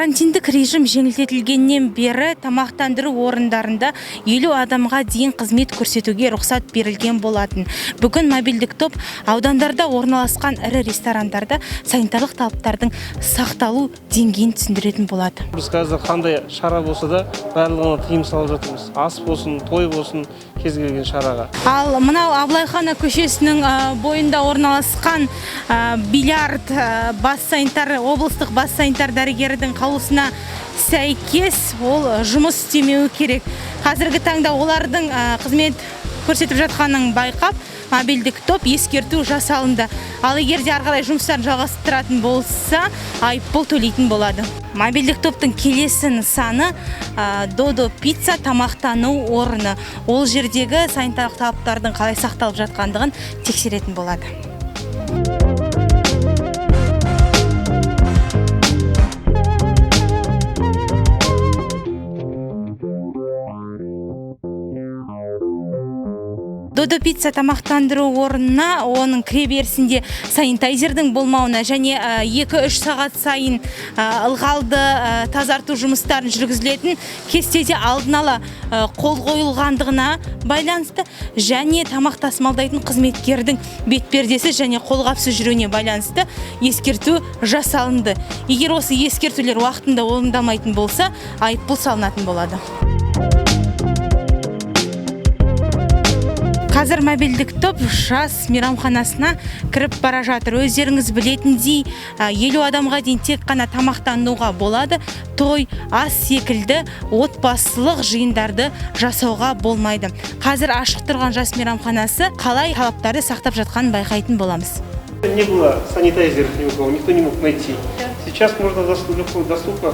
Карантиндік режим жеңілдетілгеннен бері тамақтандыру орындарында 50 адамға дейін қызмет көрсетуге рұқсат берілген болатын. Бүгін мобильдік топ аудандарда орналасқан ірі ресторандарда санитарлық талаптардың сақталу деңгейін түсіндіретін болады. Біз қазір қандай шара болса да барлығына тыйым салып жатырмыз. Ас болсын, той болсын, кез келген шараға. Ал мынау Абылайхана көшесінің бойында орналасқан бильярд бас санитар, облыстық бас санитар дәрігердің қаулысына сәйкес ол жұмыс істемеуі керек. Қазіргі таңда олардың қызмет көрсетіп жатқанын байқап, мобильдік топ ескерту жасалынды. Ал егер де ары қарай жұмыстарын жалғастыратын болса, айыппұл төлейтін болады. Мобильдік топтың келесі нысаны Додо пицца тамақтану орны. Ол жердегі санитарлық талаптардың қалай сақталып жатқандығын тексеретін болады. Додо пицца тамақтандыру орнына оның кіреберісінде санитайзердің болмауына және 2-3 сағат сайын ылғалды тазарту жұмыстарын жүргізілетін кестеде алдын ала қол қойылғандығына байланысты және тамақ тасымалдайтын қызметкердің бетпердесі және қолғапсыз жүруіне байланысты ескерту жасалынды. Егер осы ескертулер уақытында орындалмайтын болса, айыппұл салынатын болады. Қазір мобильдік топ жас мейрамханасына кіріп бара жатыр. Өздеріңіз білетіндей, 50 адамға дейін тек қана тамақтануға болады. Той, ас секілді отбасылық жиындарды жасауға болмайды. Қазір ашық тұрған жас мейрамханасы қалай талаптарды сақтап жатқанын байқайтын боламыз. Не было санитайзеров ни у кого, никто не мог найти. Сейчас можно доступно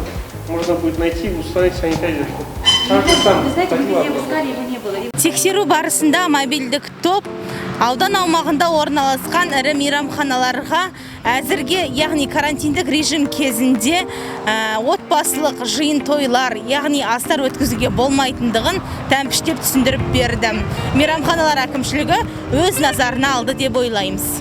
можно будет найти и установить санитайзер. Тексеру барысында мобильдік топ аудан аумағында орналасқан ірі мейрамханаларға әзірге, яғни карантиндік режим кезінде отбасылық жиын тойлар, яғни астар өткізуге болмайтындығын тәмпіштеп түсіндіріп берді. Мейрамханалар әкімшілігі өз назарына алды деп ойлаймыз.